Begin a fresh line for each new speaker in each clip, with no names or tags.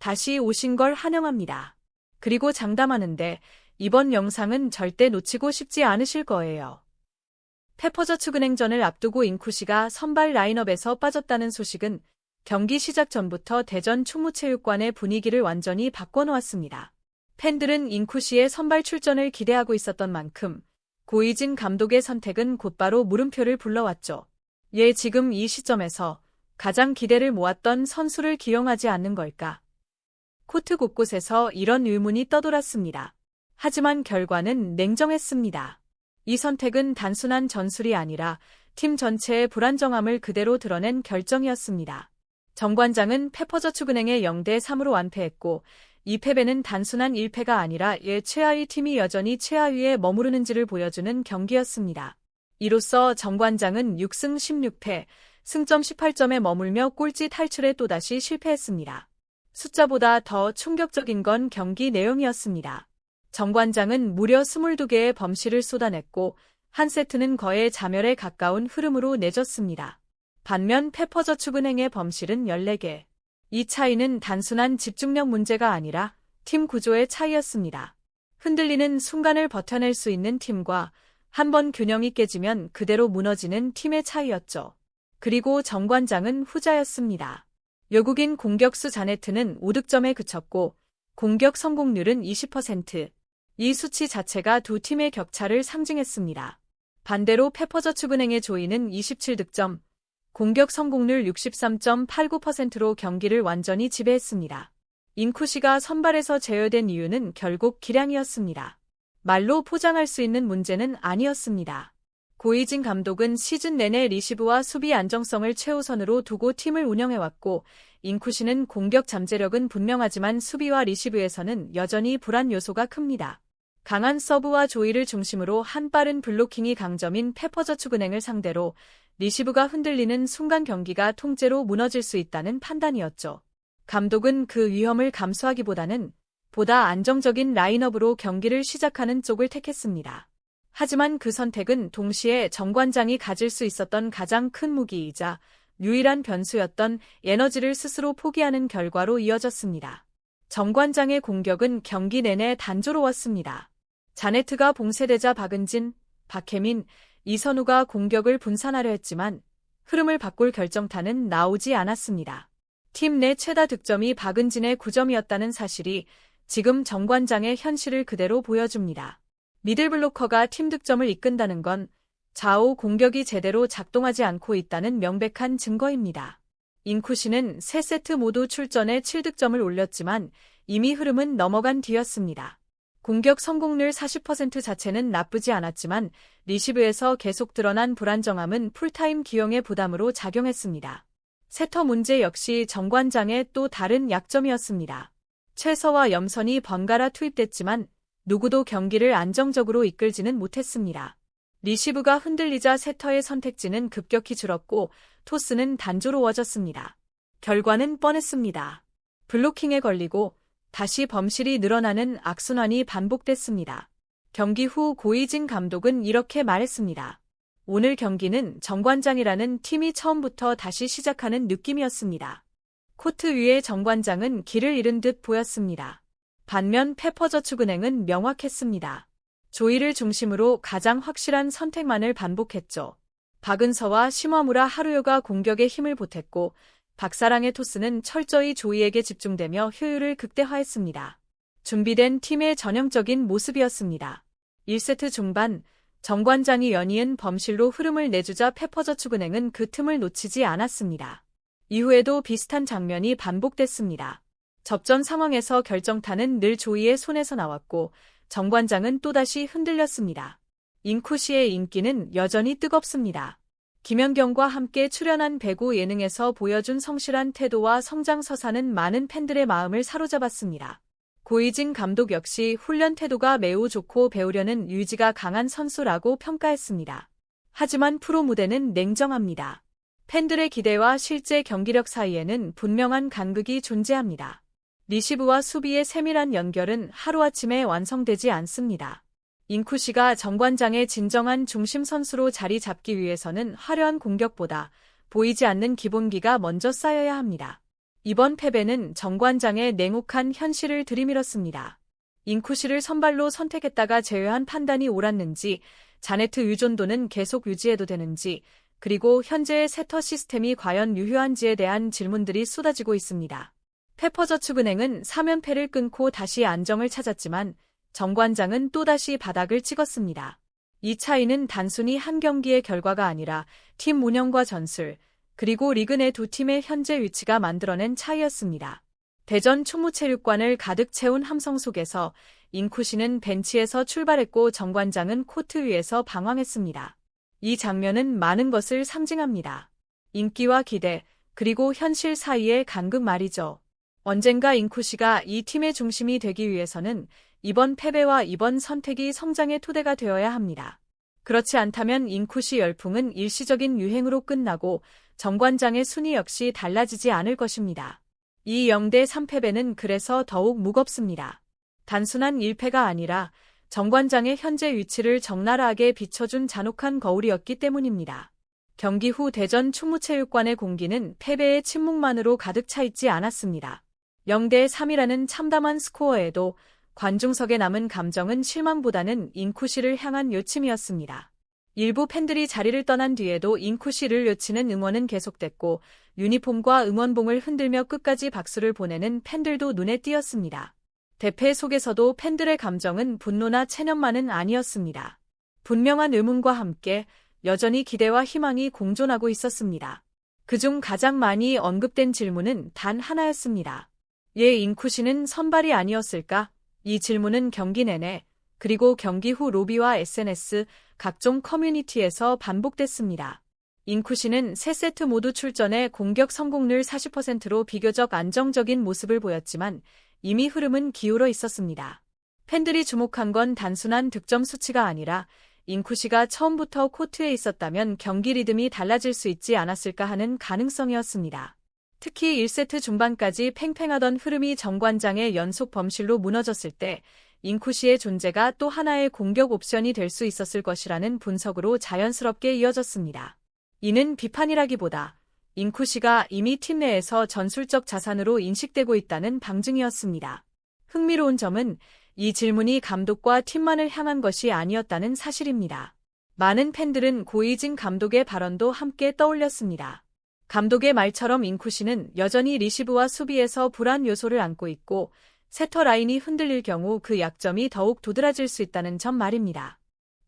다시 오신 걸 환영합니다. 그리고 장담하는데 이번 영상은 절대 놓치고 싶지 않으실 거예요. 페퍼저축은행전을 앞두고 인쿠시가 선발 라인업에서 빠졌다는 소식은 경기 시작 전부터 대전 충무체육관의 분위기를 완전히 바꿔놓았습니다. 팬들은 인쿠시의 선발 출전을 기대하고 있었던 만큼 고이진 감독의 선택은 곧바로 물음표를 불러왔죠. 지금 이 시점에서 가장 기대를 모았던 선수를 기용하지 않는 걸까? 코트 곳곳에서 이런 의문이 떠돌았습니다. 하지만 결과는 냉정했습니다. 이 선택은 단순한 전술이 아니라 팀 전체의 불안정함을 그대로 드러낸 결정이었습니다. 정관장은 페퍼저축은행에 0대3으로 완패했고 이 패배는 단순한 1패가 아니라 최하위 팀이 여전히 최하위에 머무르는지를 보여주는 경기였습니다. 이로써 정관장은 6승 16패, 승점 18점에 머물며 꼴찌 탈출에 또다시 실패했습니다. 숫자보다 더 충격적인 건 경기 내용이었습니다. 정관장은 무려 22개의 범실을 쏟아냈고 한 세트는 거의 자멸에 가까운 흐름으로 내줬습니다. 반면 페퍼저축은행의 범실은 14개. 이 차이는 단순한 집중력 문제가 아니라 팀 구조의 차이였습니다. 흔들리는 순간을 버텨낼 수 있는 팀과 한번 균형이 깨지면 그대로 무너지는 팀의 차이였죠. 그리고 정관장은 후자였습니다. 외국인 공격수 자네트는 5득점에 그쳤고 공격 성공률은 20%. 이 수치 자체가 두 팀의 격차를 상징했습니다. 반대로 페퍼저축은행의 조이는 27득점, 공격 성공률 63.89%로 경기를 완전히 지배했습니다. 인쿠시가 선발에서 제외된 이유는 결국 기량이었습니다. 말로 포장할 수 있는 문제는 아니었습니다. 고이진 감독은 시즌 내내 리시브와 수비 안정성을 최우선으로 두고 팀을 운영해왔고 인쿠시는 공격 잠재력은 분명하지만 수비와 리시브에서는 여전히 불안 요소가 큽니다. 강한 서브와 조이를 중심으로 한 빠른 블로킹이 강점인 페퍼저축은행을 상대로 리시브가 흔들리는 순간 경기가 통째로 무너질 수 있다는 판단이었죠. 감독은 그 위험을 감수하기보다는 보다 안정적인 라인업으로 경기를 시작하는 쪽을 택했습니다. 하지만 그 선택은 동시에 정관장이 가질 수 있었던 가장 큰 무기이자 유일한 변수였던 에너지를 스스로 포기하는 결과로 이어졌습니다. 정관장의 공격은 경기 내내 단조로웠습니다. 자네트가 봉쇄되자 박은진, 박혜민, 이선우가 공격을 분산하려 했지만 흐름을 바꿀 결정타는 나오지 않았습니다. 팀 내 최다 득점이 박은진의 9점이었다는 사실이 지금 정관장의 현실을 그대로 보여줍니다. 미들블로커가 팀 득점을 이끈다는 건 좌우 공격이 제대로 작동하지 않고 있다는 명백한 증거입니다. 인쿠시는 3세트 모두 출전에 7득점을 올렸지만 이미 흐름은 넘어간 뒤였습니다. 공격 성공률 40% 자체는 나쁘지 않았지만 리시브에서 계속 드러난 불안정함은 풀타임 기용의 부담으로 작용했습니다. 세터 문제 역시 정관장의 또 다른 약점이었습니다. 최서와 염선이 번갈아 투입됐지만 누구도 경기를 안정적으로 이끌지는 못했습니다. 리시브가 흔들리자 세터의 선택지는 급격히 줄었고 토스는 단조로워졌습니다. 결과는 뻔했습니다. 블로킹에 걸리고 다시 범실이 늘어나는 악순환이 반복됐습니다. 경기 후 고이진 감독은 이렇게 말했습니다. 오늘 경기는 정관장이라는 팀이 처음부터 다시 시작하는 느낌이었습니다. 코트 위에 정관장은 길을 잃은 듯 보였습니다. 반면 페퍼저축은행은 명확했습니다. 조이를 중심으로 가장 확실한 선택만을 반복했죠. 박은서와 시마무라 하루요가 공격에 힘을 보탰고 박사랑의 토스는 철저히 조이에게 집중되며 효율을 극대화했습니다. 준비된 팀의 전형적인 모습이었습니다. 1세트 중반 정관장이 연이은 범실로 흐름을 내주자 페퍼저축은행은 그 틈을 놓치지 않았습니다. 이후에도 비슷한 장면이 반복됐습니다. 접전 상황에서 결정타는 늘 조이의 손에서 나왔고 정관장은 또다시 흔들렸습니다. 인쿠시의 인기는 여전히 뜨겁습니다. 김연경과 함께 출연한 배구 예능에서 보여준 성실한 태도와 성장 서사는 많은 팬들의 마음을 사로잡았습니다. 고이진 감독 역시 훈련 태도가 매우 좋고 배우려는 의지가 강한 선수라고 평가했습니다. 하지만 프로 무대는 냉정합니다. 팬들의 기대와 실제 경기력 사이에는 분명한 간극이 존재합니다. 리시브와 수비의 세밀한 연결은 하루아침에 완성되지 않습니다. 인쿠시가 정관장의 진정한 중심 선수로 자리 잡기 위해서는 화려한 공격보다 보이지 않는 기본기가 먼저 쌓여야 합니다. 이번 패배는 정관장의 냉혹한 현실을 들이밀었습니다. 잉쿠시를 선발로 선택했다가 제외한 판단이 옳았는지, 자네트 의존도는 계속 유지해도 되는지, 그리고 현재의 세터 시스템이 과연 유효한지에 대한 질문들이 쏟아지고 있습니다. 페퍼저축은행은 3연패를 끊고 다시 안정을 찾았지만 정관장은 또다시 바닥을 찍었습니다. 이 차이는 단순히 한 경기의 결과가 아니라 팀 운영과 전술, 그리고 리그 내 두 팀의 현재 위치가 만들어낸 차이였습니다. 대전 충무체육관을 가득 채운 함성 속에서 잉쿠시는 벤치에서 출발했고 정관장은 코트 위에서 방황했습니다. 이 장면은 많은 것을 상징합니다. 인기와 기대, 그리고 현실 사이의 간극 말이죠. 언젠가 잉쿠시가 이 팀의 중심이 되기 위해서는 이번 패배와 이번 선택이 성장의 토대가 되어야 합니다. 그렇지 않다면 잉쿠시 열풍은 일시적인 유행으로 끝나고 정관장의 순위 역시 달라지지 않을 것입니다. 이 0대3 패배는 그래서 더욱 무겁습니다. 단순한 1패가 아니라 정관장의 현재 위치를 적나라하게 비춰준 잔혹한 거울이었기 때문입니다. 경기 후 대전 충무체육관의 공기는 패배의 침묵만으로 가득 차 있지 않았습니다. 0대3이라는 참담한 스코어에도 관중석에 남은 감정은 실망보다는 잉쿠시를 향한 요침이었습니다. 일부 팬들이 자리를 떠난 뒤에도 잉쿠시를 요치는 응원은 계속됐고 유니폼과 응원봉을 흔들며 끝까지 박수를 보내는 팬들도 눈에 띄었습니다. 대패 속에서도 팬들의 감정은 분노나 체념만은 아니었습니다. 분명한 의문과 함께 여전히 기대와 희망이 공존하고 있었습니다. 그중 가장 많이 언급된 질문은 단 하나였습니다. 잉쿠시는 선발이 아니었을까? 이 질문은 경기 내내, 그리고 경기 후 로비와 SNS, 각종 커뮤니티에서 반복됐습니다. 잉쿠시는 3세트 모두 출전해 공격 성공률 40%로 비교적 안정적인 모습을 보였지만 이미 흐름은 기울어 있었습니다. 팬들이 주목한 건 단순한 득점 수치가 아니라 잉쿠시가 처음부터 코트에 있었다면 경기 리듬이 달라질 수 있지 않았을까 하는 가능성이었습니다. 특히 1세트 중반까지 팽팽하던 흐름이 정관장의 연속 범실로 무너졌을 때 잉쿠시의 존재가 또 하나의 공격 옵션이 될 수 있었을 것이라는 분석으로 자연스럽게 이어졌습니다. 이는 비판이라기보다 잉쿠시가 이미 팀 내에서 전술적 자산으로 인식되고 있다는 방증이었습니다. 흥미로운 점은 이 질문이 감독과 팀만을 향한 것이 아니었다는 사실입니다. 많은 팬들은 고이진 감독의 발언도 함께 떠올렸습니다. 감독의 말처럼 잉쿠시는 여전히 리시브와 수비에서 불안 요소를 안고 있고 세터 라인이 흔들릴 경우 그 약점이 더욱 도드라질 수 있다는 점 말입니다.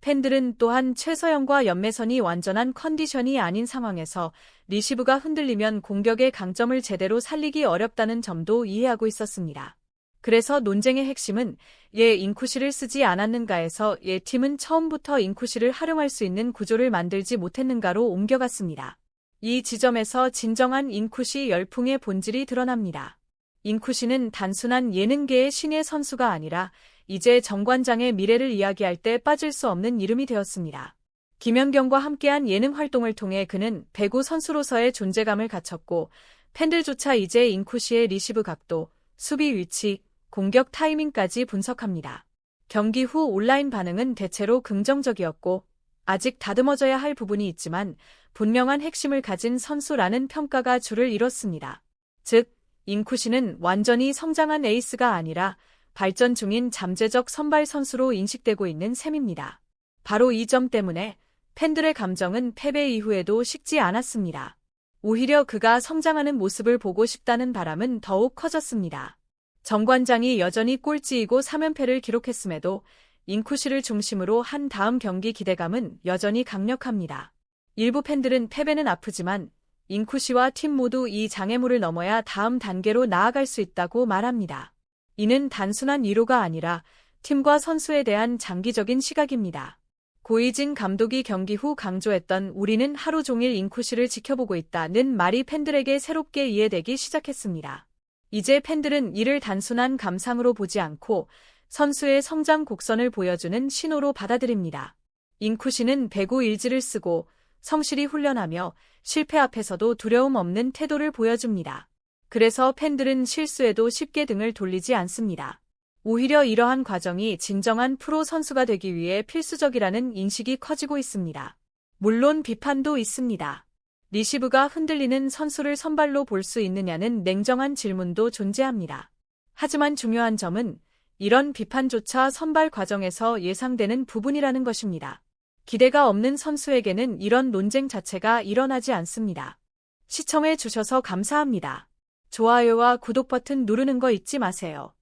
팬들은 또한 최서영과 연매선이 완전한 컨디션이 아닌 상황에서 리시브가 흔들리면 공격의 강점을 제대로 살리기 어렵다는 점도 이해하고 있었습니다. 그래서 논쟁의 핵심은 잉쿠시를 쓰지 않았는가에서 팀은 처음부터 잉쿠시를 활용할 수 있는 구조를 만들지 못했는가로 옮겨갔습니다. 이 지점에서 진정한 잉쿠시 열풍의 본질이 드러납니다. 잉쿠시는 단순한 예능계의 신의 선수가 아니라 이제 정관장의 미래를 이야기할 때 빠질 수 없는 이름이 되었습니다. 김연경과 함께한 예능 활동을 통해 그는 배구 선수로서의 존재감을 갖췄고 팬들조차 이제 잉쿠시의 리시브 각도, 수비 위치, 공격 타이밍까지 분석합니다. 경기 후 온라인 반응은 대체로 긍정적이었고 아직 다듬어져야 할 부분이 있지만 분명한 핵심을 가진 선수라는 평가가 줄을 이뤘습니다. 즉, 잉쿠시는 완전히 성장한 에이스가 아니라 발전 중인 잠재적 선발 선수로 인식되고 있는 셈입니다. 바로 이 점 때문에 팬들의 감정은 패배 이후에도 식지 않았습니다. 오히려 그가 성장하는 모습을 보고 싶다는 바람은 더욱 커졌습니다. 정관장이 여전히 꼴찌이고 3연패를 기록했음에도 잉쿠시를 중심으로 한 다음 경기 기대감은 여전히 강력합니다. 일부 팬들은 패배는 아프지만 잉쿠시와 팀 모두 이 장애물을 넘어야 다음 단계로 나아갈 수 있다고 말합니다. 이는 단순한 위로가 아니라 팀과 선수에 대한 장기적인 시각입니다. 고이진 감독이 경기 후 강조했던 우리는 하루 종일 잉쿠시를 지켜보고 있다는 말이 팬들에게 새롭게 이해되기 시작했습니다. 이제 팬들은 이를 단순한 감상으로 보지 않고 선수의 성장 곡선을 보여주는 신호로 받아들입니다. 잉쿠시는 배구 일지를 쓰고 성실히 훈련하며 실패 앞에서도 두려움 없는 태도를 보여줍니다. 그래서 팬들은 실수에도 쉽게 등을 돌리지 않습니다. 오히려 이러한 과정이 진정한 프로 선수가 되기 위해 필수적이라는 인식이 커지고 있습니다. 물론 비판도 있습니다. 리시브가 흔들리는 선수를 선발로 볼 수 있느냐는 냉정한 질문도 존재합니다. 하지만 중요한 점은 이런 비판조차 선발 과정에서 예상되는 부분이라는 것입니다. 기대가 없는 선수에게는 이런 논쟁 자체가 일어나지 않습니다. 시청해 주셔서 감사합니다. 좋아요와 구독 버튼 누르는 거 잊지 마세요.